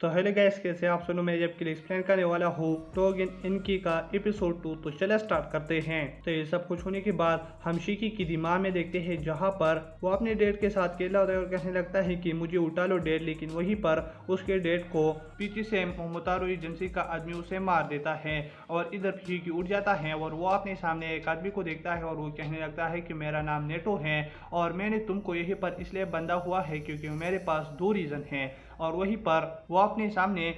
तो hello guys, कैसे आप सुनो। मैं जब के लिए एक्सप्लेन करने वाला हूँ टोगन इनकी का एपिसोड 2। तो चले स्टार्ट करते हैं। तो ये सब कुछ होने के बाद हम शिकी की दिमाग में देखते हैं, जहाँ पर वो अपने डेट के साथ खेला होता है और कहने लगता है कि मुझे उठा लो डेट। लेकिन वहीं पर उसके डेट को पीछे से मोमोतारो एजेंसी का आदमी उसे मार देता है और इधर शिकी उठ जाता है और वो अपने सामने एक आदमी को देखता है और वो कहने लगता है कि मेरा नाम नेटो है और मैंने तुमको यहीं पर इसलिए बंधा हुआ है क्योंकि मेरे पास 2 रीज़न हैं। और वहीं पर वो अपने सामने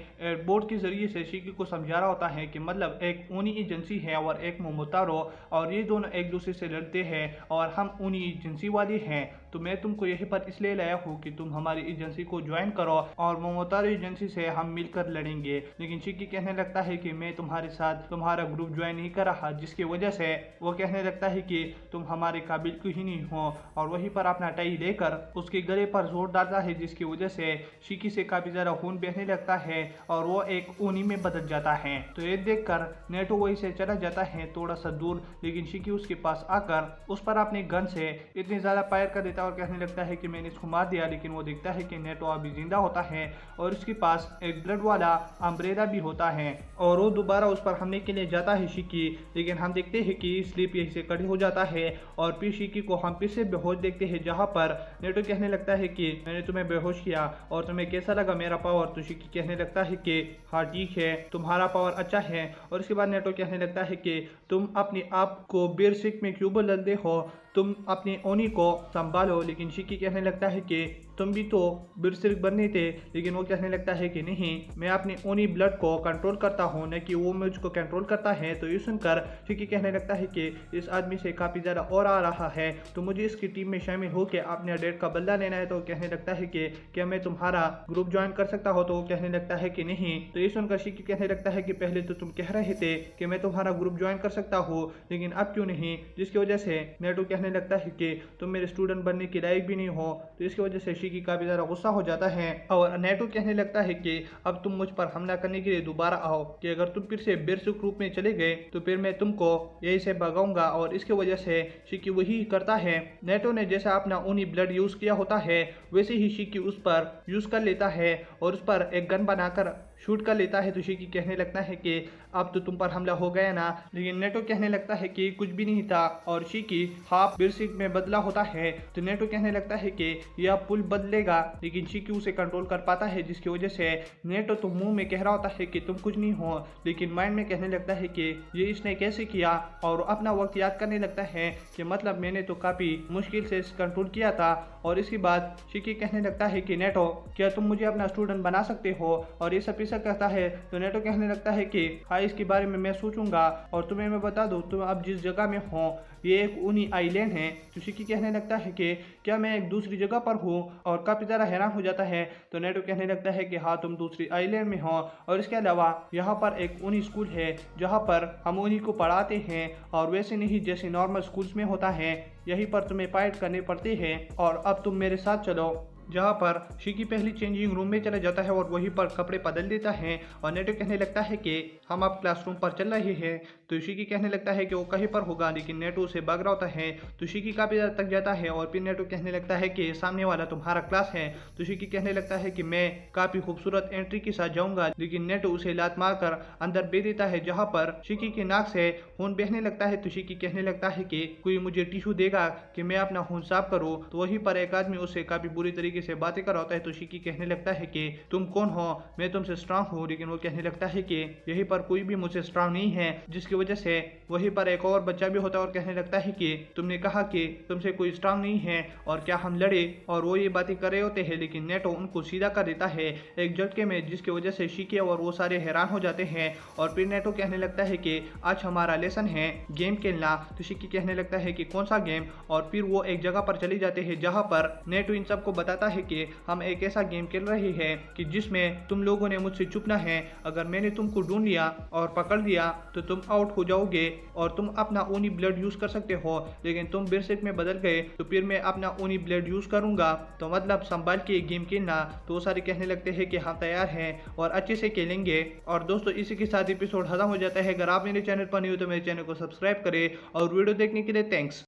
बोर्ड के जरिए से शिकी को समझा रहा होता है कि मतलब एक ऊनी एजेंसी है और एक मोमोतारो, और ये दोनों एक दूसरे से लड़ते हैं और हम ऊनी एजेंसी वाले हैं। तो मैं तुमको यहीं पर इसलिए लाया हूँ कि तुम हमारी एजेंसी को ज्वाइन करो और मोमोतारो एजेंसी से हम मिलकर लड़ेंगे। लेकिन शिकी कहने लगता है कि मैं तुम्हारे साथ तुम्हारा ग्रुप ज्वाइन नहीं कर रहा, जिसकी वजह से वो कहने लगता है कि तुम हमारे काबिल क्यों ही नहीं हो। और वहीं पर अपना टाई लेकर उसके गले पर जोर डालता है, जिसकी वजह से शिकी से काफी ज्यादा खून बहने लगता है और वो एक ऊनी में बदल जाता है। तो ये देखकर नेटो वहीं से चला जाता है थोड़ा सा दूर, लेकिन शिकी उसके पास आकर उस पर अपने गन से इतनी ज्यादा फायर कर देता है और कहने लगता है कि मैंने इसको मार दिया। लेकिन वो देखता है कि नेटो अभी जिंदा होता है और उसके पास एक ब्लड वाला अम्ब्रेला भी होता है और वो दोबारा उस पर हमले के लिए जाता है शिकी। लेकिन हम देखते हैं कि स्लीप यहीं से कड़ी हो जाता है और फिर शिकी को हम फिर से बेहोश देखते हैं, जहाँ पर नेटो कहने लगता है कि मैंने तुम्हें बेहोश किया और तुम्हें कैसा लगा मेरा पावर। तो शिकी कहने लगता है कि हाँ ठीक है, तुम्हारा पावर अच्छा है। और इसके बाद नेटो कहने लगता है कि तुम अपने आप को बेरसिक में क्यों बदलते हो, तुम अपनी ओनी को संभालो। लेकिन शिकी कहने लगता है कि तुम भी तो बिरसिक बनने थे। लेकिन वो कहने लगता है कि नहीं, मैं अपनी ओनी ब्लड को कंट्रोल करता हूँ, न कि वो मुझको कंट्रोल करता है। तो ये सुनकर शिकी कहने लगता है कि इस आदमी से काफ़ी ज़्यादा और आ रहा है, तो मुझे इसकी टीम में शामिल होकर अपने डेट का बदला लेना है। तो कहने लगता है कि क्या मैं तुम्हारा ग्रुप ज्वाइन कर सकता हूँ। तो वो कहने लगता है कि नहीं। तो ये सुनकर शिकी कहने लगता है कि पहले तो तुम कह रहे थे कि मैं तुम्हारा ग्रुप ज्वाइन कर सकता हूँ, लेकिन अब क्यों नहीं। जिसकी वजह से नेटो कहने लगता है कि तुम मेरे स्टूडेंट बनने के लायक भी नहीं हो। तो इसकी वजह से शिकी काफी ज्यादा गुस्सा हो जाता है और नेटो कहने लगता है कि अब तुम मुझ पर हमला करने के लिए दोबारा आओ, कि अगर तुम फिर से बेरसिक रूप में चले गए तो फिर मैं तुमको यही से भगाऊंगा। और इसकी वजह से शिकी वही करता है। नेटो ने जैसा अपना ऊनी ब्लड यूज किया होता है वैसे ही शिकी उस पर यूज कर लेता है और उस पर एक गन बनाकर शूट कर लेता है। तो शिकी कहने लगता है कि अब तो तुम पर हमला हो गया ना। लेकिन नेटो कहने लगता है कि कुछ भी नहीं था और शिकी हाफ बिरसिक में बदला होता है। तो नेटो कहने लगता है कि यह पुल बदलेगा, लेकिन शिकी उसे कंट्रोल कर पाता है, जिसकी वजह से नेटो तो मुंह में कह रहा होता है कि तुम कुछ नहीं हो, लेकिन माइंड में कहने लगता है कि ये इसने कैसे किया। और अपना वक्त याद करने लगता है कि मतलब मैंने तो काफी मुश्किल से कंट्रोल किया था। और इसके बाद शिकी कहने लगता है कि नेटो, क्या तुम मुझे अपना स्टूडेंट बना सकते हो। और ये सब ऐसा कहता है तो नेटो कहने लगता है कि हाँ, इसके बारे में मैं सोचूंगा और तुम्हें मैं बता दूं, तुम अब जिस जगह में हो ये एक ऊनी आइलैंड है। तो शिकी कहने लगता है कि क्या मैं एक दूसरी जगह पर हूँ, और काफी ज्यादा हैरान हो जाता है। तो नेटो कहने लगता है कि हाँ, तुम दूसरी आइलैंड में हो और इसके अलावा यहाँ पर एक ऊनी स्कूल है जहाँ पर हम ऊनी को पढ़ाते हैं, और वैसे नहीं जैसे नॉर्मल स्कूल्स में होता है, यहीं पर तुम्हें फाइट करने पड़ते हैं। और अब तुम मेरे साथ चलो। जहाँ पर शिकी पहली चेंजिंग रूम में चला जाता है और वहीं पर कपड़े बदल देता है और नेटो कहने लगता है कि हम अब क्लासरूम पर चल रहे हैं। तो शिकी कहने लगता है कि वो कहीं पर होगा, लेकिन नेटो उसे भाग रहा होता है। तो शिकी काफी ज्यादा थक जाता है और फिर नेटो कहने लगता है कि सामने वाला तुम्हारा क्लास है। तो शिकी कहने लगता है कि मैं काफी खूबसूरत एंट्री के साथ जाऊंगा, लेकिन नेटो उसे लात मारकर अंदर भेज देता है, जहाँ पर शिकी के नाक से खून बहने लगता है। तो शिकी कहने लगता है कि कोई मुझे टिश्यू देगा कि मैं अपना खून साफ करूँ। तो वहीं पर एक आदमी उसे काफी बुरी तरीके से बातें कर रहा होता है। तो शिकी कहने लगता है कि तुम कौन हो, मैं तुमसे स्ट्रांग हूँ। लेकिन वो कहने लगता है कि यहीं पर कोई भी मुझसे स्ट्रांग नहीं है, जिसकी वजह से वहीं पर एक और बच्चा भी होता है और कहने लगता है कि तुमने कहा कि तुमसे कोई स्ट्रांग नहीं है और क्या हम लड़े। और वो ये बातें कर रहे होते हैं, लेकिन नेटो उनको सीधा कर देता है एक झटके में, जिसकी वजह से शिकी और वो सारे हैरान हो जाते हैं। और फिर नेटो कहने लगता है कि आज हमारा लेसन है गेम खेलना। तो शिकी कहने लगता है कि कौन सा गेम। और फिर वो एक जगह पर चले जाते हैं जहाँ पर नेटो इन सबको बताता है कि हम एक ऐसा गेम खेल रहे हैं कि जिसमें तुम लोगों ने मुझसे छुपना है। अगर मैंने तुमको ढूंढ लिया और पकड़ लिया तो तुम आउट हो जाओगे और तुम अपना ऊनी ब्लड यूज कर सकते हो। लेकिन तुम बिरसिक में बदल गए तो फिर मैं अपना ऊनी ब्लड यूज करूंगा, तो मतलब संभाल के गेम खेलना। तो वो सारे कहने लगते हैं कि हाँ तैयार हैं और अच्छे से खेलेंगे। और दोस्तों, इसी के साथ एपिसोड खत्म हो जाता है। अगर आप मेरे चैनल पर नहीं हो तो मेरे चैनल को सब्सक्राइब करें और वीडियो देखने के लिए थैंक्स।